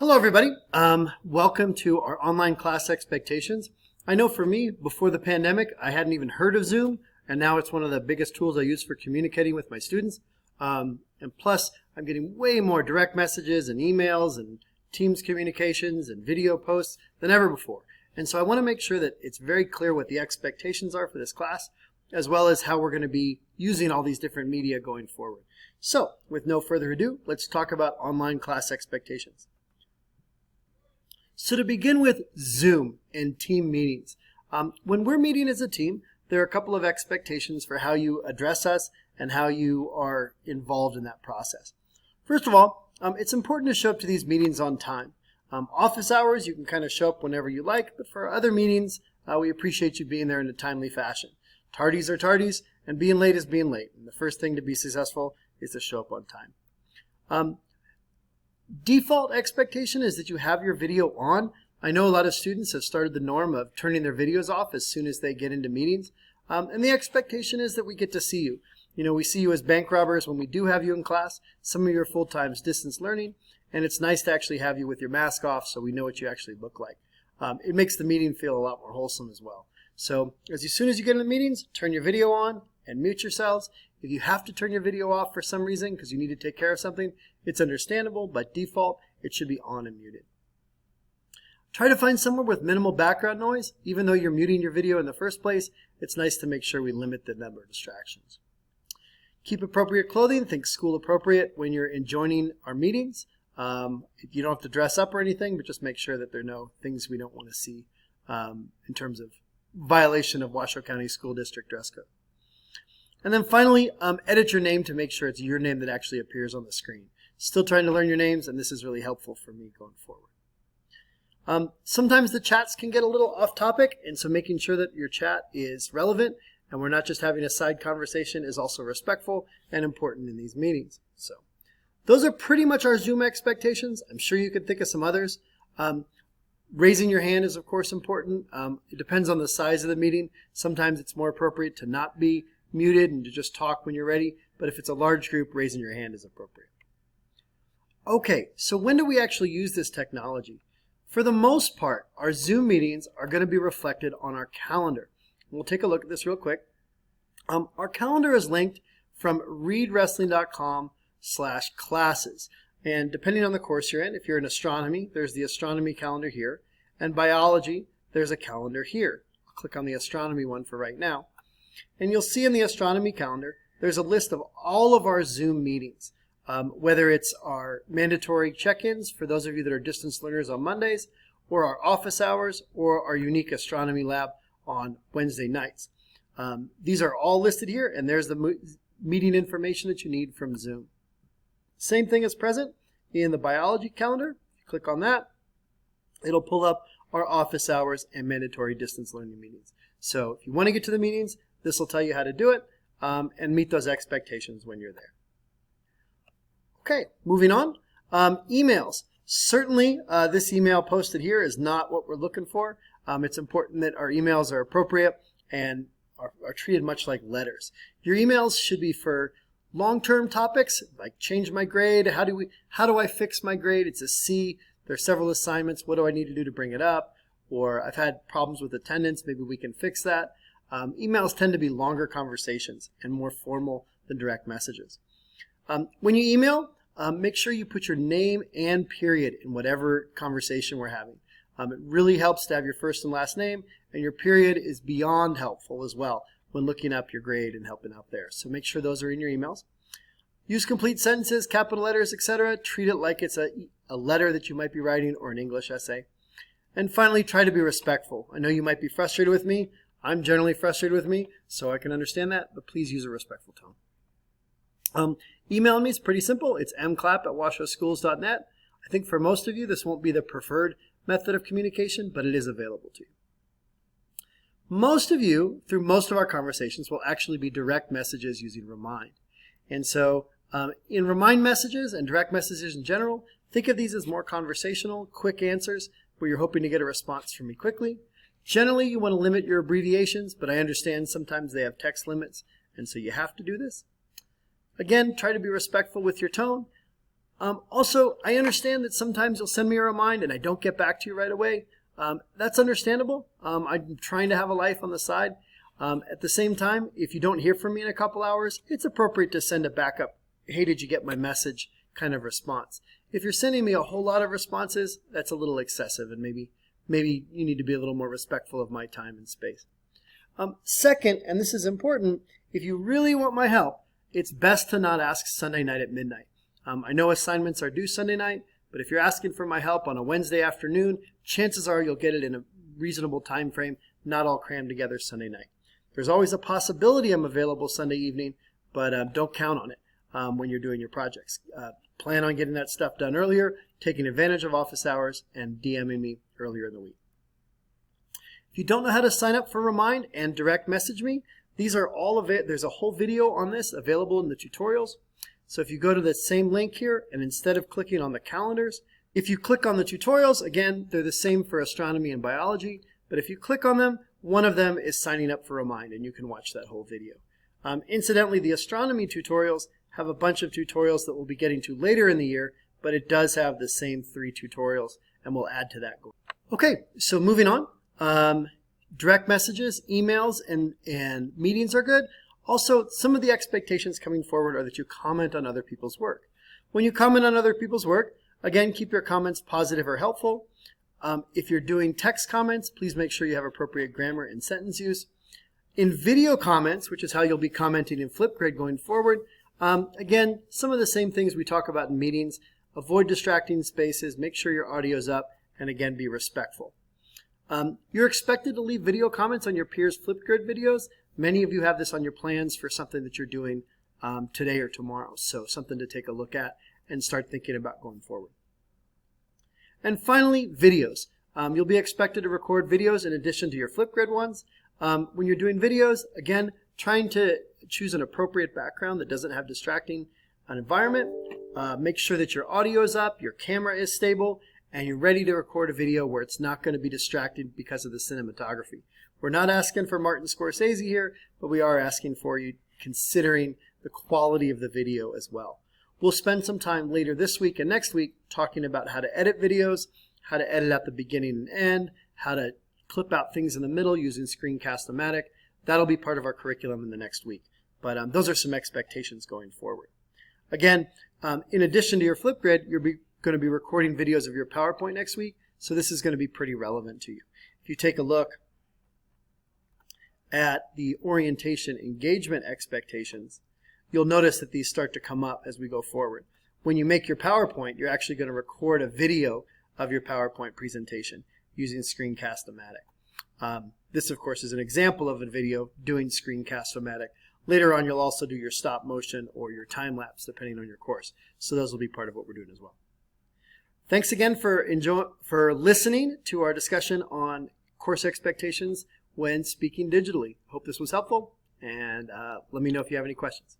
Hello everybody, welcome to our online class expectations. I know for me, before the pandemic, I hadn't even heard of Zoom, and now it's one of the biggest tools I use for communicating with my students. And plus, I'm getting way more direct messages and emails and Teams communications and video posts than ever before. And so I want to make sure that it's very clear what the expectations are for this class, as well as how we're going to be using all these different media going forward. So, with no further ado, let's talk about online class expectations. So to begin with, Zoom and team meetings. When we're meeting as a team, there are a couple of expectations for how you address us and how you are involved in that process. First of all, it's important to show up to these meetings on time. Office hours, you can kind of show up whenever you like, but for other meetings, we appreciate you being there in a timely fashion. Tardies are tardies, and being late is being late. And the first thing to be successful is to show up on time. Default expectation is that you have your video on. I know a lot of students have started the norm of turning their videos off as soon as they get into meetings. And the expectation is that we get to see you. You know, we see you as bank robbers when we do have you in class. Some of you are full-time distance learning, and it's nice to actually have you with your mask off so we know what you actually look like. It makes the meeting feel a lot more wholesome as well. So as soon as you get into meetings, turn your video on and mute yourselves. If you have to turn your video off for some reason because you need to take care of something, it's understandable, but default, it should be on and muted. Try to find somewhere with minimal background noise. Even though you're muting your video in the first place, it's nice to make sure we limit the number of distractions. Keep appropriate clothing. Think school appropriate when you're joining our meetings. You don't have to dress up or anything, but just make sure that there are no things we don't want to see in terms of violation of Washoe County School District dress code. And then finally, edit your name to make sure it's your name that actually appears on the screen. Still trying to learn your names, and this is really helpful for me going forward. Sometimes the chats can get a little off topic, and so making sure that your chat is relevant and we're not just having a side conversation is also respectful and important in these meetings. So those are pretty much our Zoom expectations. I'm sure you could think of some others. Raising your hand is, of course, important. It depends on the size of the meeting. Sometimes it's more appropriate to not be muted and to just talk when you're ready, but if it's a large group, raising your hand is appropriate. Okay, so when do we actually use this technology? For the most part, our Zoom meetings are going to be reflected on our calendar. We'll take a look at this real quick. Our calendar is linked from readwrestling.com/classes, and depending on the course you're in, if you're in astronomy, there's the astronomy calendar here, and biology, there's a calendar here. I'll click on the astronomy one for right now. And you'll see in the astronomy calendar, there's a list of all of our Zoom meetings, whether it's our mandatory check-ins for those of you that are distance learners on Mondays, or our office hours, or our unique astronomy lab on Wednesday nights. These are all listed here, and there's the meeting information that you need from Zoom. Same thing is present in the biology calendar. Click on that. It'll pull up our office hours and mandatory distance learning meetings. So if you want to get to the meetings, this will tell you how to do it and meet those expectations when you're there. Okay, moving on. Emails. Certainly, this email posted here is not what we're looking for. It's important that our emails are appropriate and are treated much like letters. Your emails should be for long-term topics like change my grade, how do I fix my grade? It's a C. There are several assignments. What do I need to do to bring it up? Or I've had problems with attendance. Maybe we can fix that. Emails tend to be longer conversations and more formal than direct messages. When you email, make sure you put your name and period in whatever conversation we're having. It really helps to have your first and last name, and your period is beyond helpful as well when looking up your grade and helping out there. So make sure those are in your emails. Use complete sentences, capital letters, etc. Treat it like it's a letter that you might be writing or an English essay. And finally, try to be respectful. I know you might be frustrated with me. I'm generally frustrated with me, so I can understand that, but please use a respectful tone. Emailing me is pretty simple. It's mclapp@washoeschools.net. I think for most of you, this won't be the preferred method of communication, but it is available to you. Most of you, through most of our conversations, will actually be direct messages using Remind. And so in Remind messages and direct messages in general, think of these as more conversational, quick answers where you're hoping to get a response from me quickly. Generally, you want to limit your abbreviations, but I understand sometimes they have text limits, and so you have to do this. Again, try to be respectful with your tone. Also, I understand that sometimes you'll send me a reminder and I don't get back to you right away. That's understandable. I'm trying to have a life on the side. At the same time, if you don't hear from me in a couple hours, it's appropriate to send a backup, hey, did you get my message kind of response. If you're sending me a whole lot of responses, that's a little excessive, and maybe you need to be a little more respectful of my time and space. Second, and this is important, if you really want my help, it's best to not ask Sunday night at midnight. I know assignments are due Sunday night, but if you're asking for my help on a Wednesday afternoon, chances are you'll get it in a reasonable time frame, not all crammed together Sunday night. There's always a possibility I'm available Sunday evening, but don't count on it when you're doing your projects. Plan on getting that stuff done earlier, taking advantage of office hours, and DMing me earlier in the week. If you don't know how to sign up for Remind and direct message me, these are all of it. There's a whole video on this available in the tutorials. So if you go to the same link here, and instead of clicking on the calendars, if you click on the tutorials, again, they're the same for astronomy and biology, but if you click on them, one of them is signing up for Remind, and you can watch that whole video. Incidentally, the astronomy tutorials have a bunch of tutorials that we'll be getting to later in the year, but it does have the same 3 tutorials, and we'll add to that. Okay, so moving on. Direct messages, emails, and meetings are good. Also, some of the expectations coming forward are that you comment on other people's work. When you comment on other people's work, again, keep your comments positive or helpful. If you're doing text comments, please make sure you have appropriate grammar and sentence use. In video comments, which is how you'll be commenting in Flipgrid going forward, again, some of the same things we talk about in meetings. Avoid distracting spaces, make sure your audio's up, and again, be respectful. You're expected to leave video comments on your peers' Flipgrid videos. Many of you have this on your plans for something that you're doing today or tomorrow, so something to take a look at and start thinking about going forward. And finally, videos. You'll be expected to record videos in addition to your Flipgrid ones. When you're doing videos, again, trying to choose an appropriate background that doesn't have distracting an environment. Make sure that your audio is up, your camera is stable, and you're ready to record a video where it's not going to be distracted because of the cinematography. We're not asking for Martin Scorsese here, but we are asking for you considering the quality of the video as well. We'll spend some time later this week and next week talking about how to edit videos, how to edit at the beginning and end, how to clip out things in the middle using Screencast-O-Matic. That'll be part of our curriculum in the next week. But those are some expectations going forward. Again, in addition to your Flipgrid, you're going to be recording videos of your PowerPoint next week, so this is going to be pretty relevant to you. If you take a look at the orientation engagement expectations, you'll notice that these start to come up as we go forward. When you make your PowerPoint, you're actually going to record a video of your PowerPoint presentation using Screencast-O-Matic. This, of course, is an example of a video doing Screencast-O-Matic. Later on, you'll also do your stop motion or your time lapse, depending on your course. So those will be part of what we're doing as well. Thanks again for listening to our discussion on course expectations when speaking digitally. Hope this was helpful, and let me know if you have any questions.